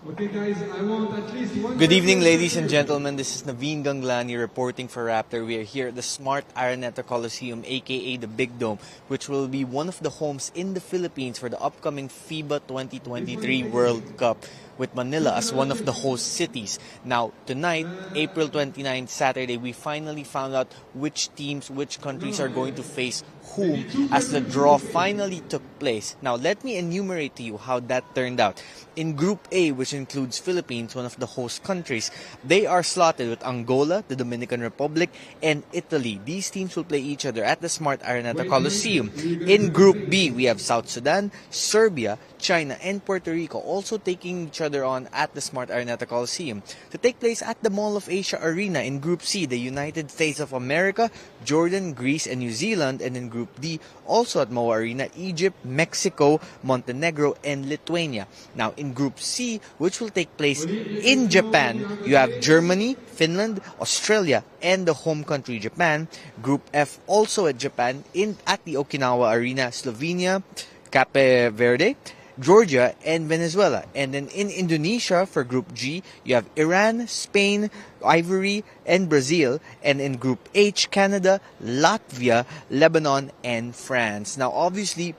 Okay guys, I want at least one... Good evening, ladies and gentlemen. This is Naveen Ganglani reporting for Rappler. We are here at the Smart Araneta Coliseum, aka the Big Dome, which will be one of the homes in the Philippines for the upcoming FIBA 2023 World Cup, with Manila as one of the host cities. Now, tonight, April 29th, Saturday, we finally found out which teams, which countries are going to face whom as the draw finally took place. Now, let me enumerate to you how that turned out. In Group A, which includes Philippines, one of the host countries, they are slotted with Angola, the Dominican Republic, and Italy. These teams will play each other at the Smart Araneta Coliseum. In Group B, we have South Sudan, Serbia, China, and Puerto Rico also taking each other on at the Smart Araneta Coliseum. To take place at the Mall of Asia Arena in Group C, the United States of America, Jordan, Greece, and New Zealand. And in Group D, also at MOA Arena, Egypt, Mexico, Montenegro, and Lithuania. Now, in Group C, which will take place in Japan, you have Germany, Finland, Australia, and the home country, Japan. Group F, also at Japan, at the Okinawa Arena, Slovenia, Cape Verde, Georgia, and Venezuela. And then in Indonesia, for Group G, you have Iran, Spain, Ivory, and Brazil. And in Group H, Canada, Latvia, Lebanon, and France. Now, obviously,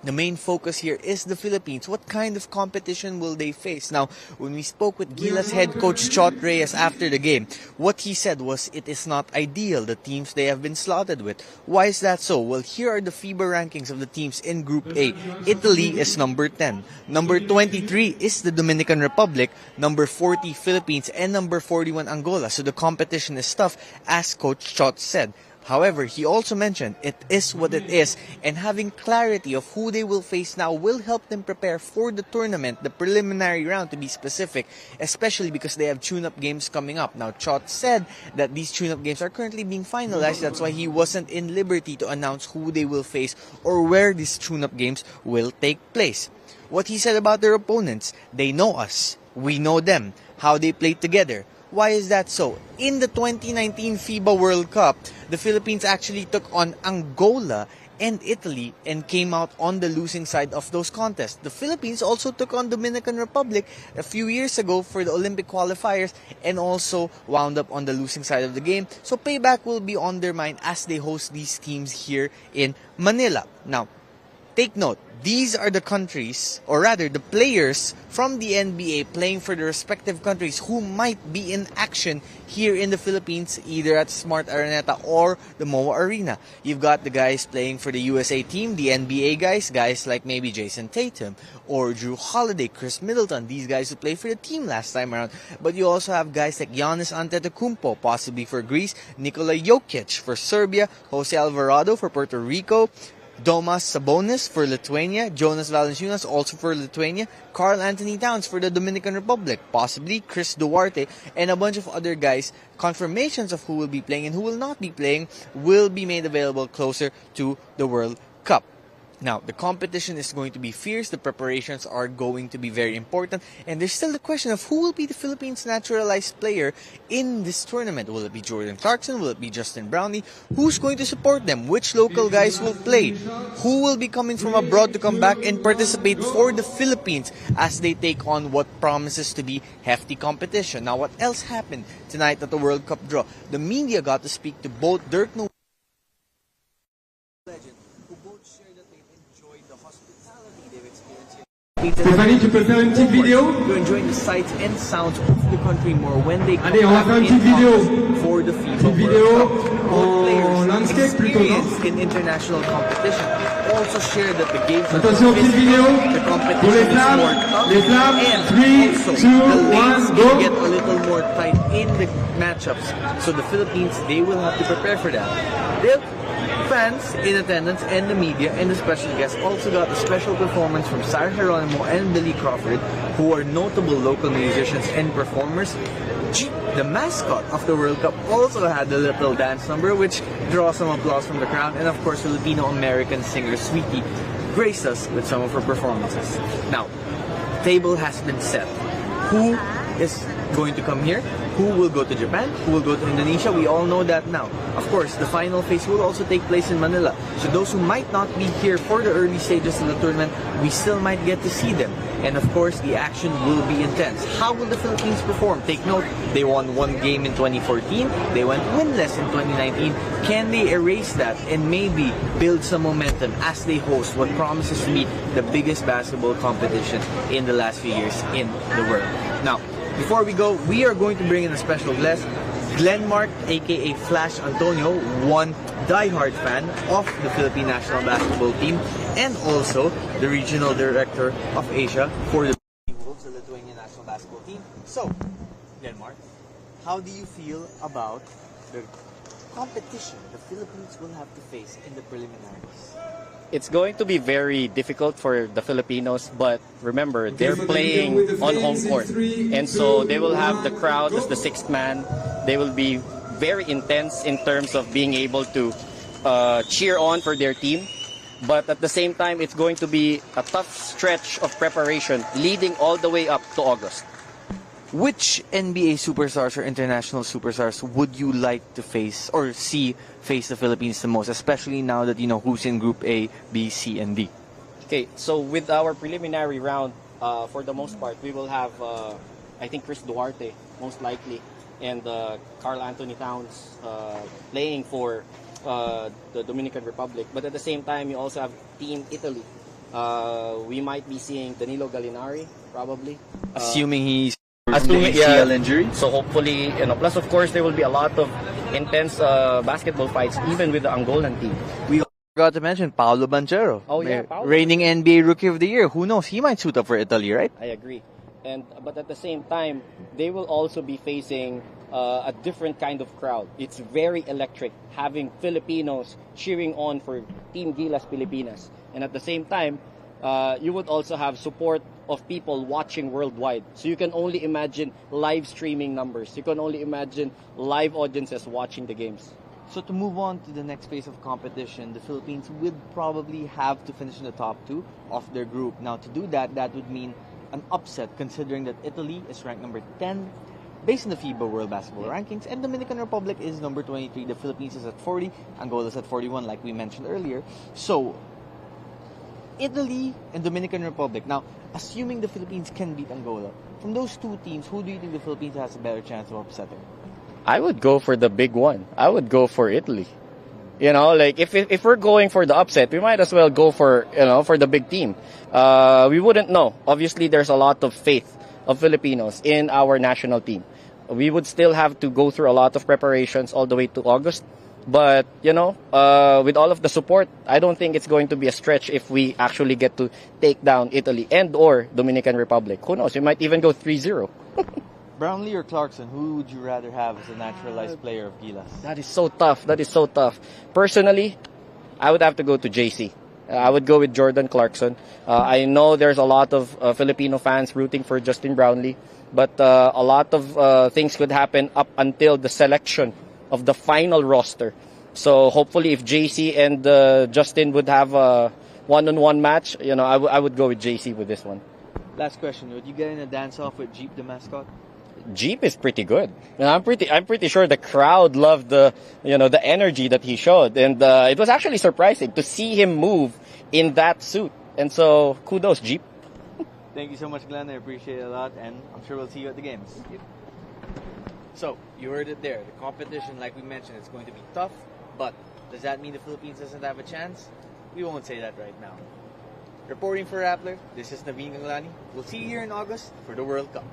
the main focus here is the Philippines. What kind of competition will they face? Now, when we spoke with Gilas head coach Chot Reyes after the game, what he said was it is not ideal, the teams they have been slotted with. Why is that so? Well, here are the FIBA rankings of the teams in Group A. Italy is number 10. Number 23 is the Dominican Republic. Number 40, Philippines. And number 41, Angola. So the competition is tough, as Coach Chot said. However, he also mentioned it is what it is, and having clarity of who they will face now will help them prepare for the tournament, the preliminary round to be specific, especially because they have tune-up games coming up. Now, Chot said that these tune-up games are currently being finalized. That's why he wasn't in liberty to announce who they will face or where these tune-up games will take place. What he said about their opponents: they know us, we know them, how they played together. Why is that so? In the 2019 FIBA World Cup, the Philippines actually took on Angola and Italy and came out on the losing side of those contests. The Philippines also took on Dominican Republic a few years ago for the Olympic qualifiers and also wound up on the losing side of the game. So payback will be on their mind as they host these teams here in Manila. Now, take note, these are the countries, or rather the players from the NBA playing for the respective countries who might be in action here in the Philippines, either at Smart Araneta or the MOA Arena. You've got the guys playing for the USA team, the NBA guys like maybe Jason Tatum or Drew Holiday, Chris Middleton, these guys who played for the team last time around. But you also have guys like Giannis Antetokounmpo, possibly for Greece, Nikola Jokic for Serbia, Jose Alvarado for Puerto Rico, Domas Sabonis for Lithuania, Jonas Valanciunas also for Lithuania, Karl Anthony Towns for the Dominican Republic, possibly Chris Duarte, and a bunch of other guys. Confirmations of who will be playing and who will not be playing will be made available closer to the World Cup. Now, the competition is going to be fierce, the preparations are going to be very important, and there's still the question of who will be the Philippines' naturalized player in this tournament. Will it be Jordan Clarkson? Will it be Justin Brownlee? Who's going to support them? Which local guys will play? Who will be coming from abroad to come back and participate for the Philippines as they take on what promises to be hefty competition? Now, what else happened tonight at the World Cup draw? The media got to speak to both Dirk Nowitzki, If I need to prepare a music video, to enjoying the sights and sounds of the country more when they come allez, on va faire une petite vidéo. for the FIBA Petite vidéo World Cup. All players landscape plutôt, non? experienced in international competition also share that the games are Attention, petite vidéo. the Pour competition les is more flammes, tough, les flammes, and 3, also 2, the lanes 1, can go. get a little more tight in the matchups. So the Philippines, they will have to prepare for that. The fans in attendance and the media and the special guests also got a special performance from Sarah Geronimo and Billy Crawford, who are notable local musicians and performers. The mascot of the World Cup also had a little dance number which draws some applause from the crowd, and of course Filipino-American singer Sweetie graced us with some of her performances. Now, table has been set. Who is going to come here, who will go to Japan, who will go to Indonesia. We all know that now. Of course, the final phase will also take place in Manila. So those who might not be here for the early stages of the tournament, we still might get to see them. And of course, the action will be intense. How will the Philippines perform? Take note, they won one game in 2014. They went winless in 2019. Can they erase that and maybe build some momentum as they host what promises to be the biggest basketball competition in the last few years in the world? Now, before we go, we are going to bring in a special guest. Glenmark, aka Flash Antonio, one diehard fan of the Philippine national basketball team and also the regional director of Asia for the Wolves, the Lithuanian national basketball team. So, Glenmark, how do you feel about the competition the Philippines will have to face in the preliminaries? It's going to be very difficult for the Filipinos, but remember, they're playing on home court. And so they will have the crowd as the sixth man. They will be very intense in terms of being able to cheer on for their team. But at the same time, it's going to be a tough stretch of preparation leading all the way up to August. Which NBA superstars or international superstars would you like to face or see face the Philippines the most, especially now that you know who's in Group A, B, C, and D? Okay, so with our preliminary round, for the most part, we will have, I think, Chris Duarte, most likely, and Carl Anthony Towns playing for the Dominican Republic. But at the same time, you also have Team Italy. We might be seeing Danilo Gallinari, probably. Assuming he's Assuming, ACL injury. So hopefully, plus of course, there will be a lot of intense basketball fights, even with the Angolan team. We forgot to mention Paolo Banchero. Oh yeah, Paolo. Reigning NBA Rookie of the Year. Who knows? He might suit up for Italy, right? I agree. But at the same time, they will also be facing a different kind of crowd. It's very electric, having Filipinos cheering on for Team Gilas Pilipinas. And at the same time, you would also have support of people watching worldwide. So you can only imagine live streaming numbers. You can only imagine live audiences watching the games. So to move on to the next phase of competition, the Philippines would probably have to finish in the top 2 of their group. Now to do that, that would mean an upset considering that Italy is ranked number 10 based on the FIBA World Basketball Rankings, and Dominican Republic is number 23. The Philippines is at 40, Angola is at 41 like we mentioned earlier. So Italy and Dominican Republic. Now, assuming the Philippines can beat Angola, from those two teams, who do you think the Philippines has a better chance of upsetting? I would go for the big one. I would go for Italy. You know, like if we're going for the upset, we might as well go for for the big team. We wouldn't know. Obviously, there's a lot of faith of Filipinos in our national team. We would still have to go through a lot of preparations all the way to August. But, with all of the support, I don't think it's going to be a stretch if we actually get to take down Italy and or Dominican Republic. Who knows? We might even go 3-0. Brownlee or Clarkson, who would you rather have as a naturalized player of Gilas? That is so tough. That is so tough. Personally, I would have to go to JC. I would go with Jordan Clarkson. I know there's a lot of Filipino fans rooting for Justin Brownlee, but a lot of things could happen up until the selection of the final roster. So hopefully if JC and Justin would have a one-on-one match, I would go with JC with this one. Last question, would you get in a dance-off with Jeep the mascot? Jeep is pretty good. I'm pretty sure the crowd loved the energy that he showed, and it was actually surprising to see him move in that suit. And so kudos, Jeep. Thank you so much, Glenn. I appreciate it a lot, and I'm sure we'll see you at the games. Thank you. So, you heard it there. The competition, like we mentioned, it's going to be tough, but does that mean the Philippines doesn't have a chance? We won't say that right now. Reporting for Rappler, this is Naveen Ganglani. We'll see you here in August for the World Cup.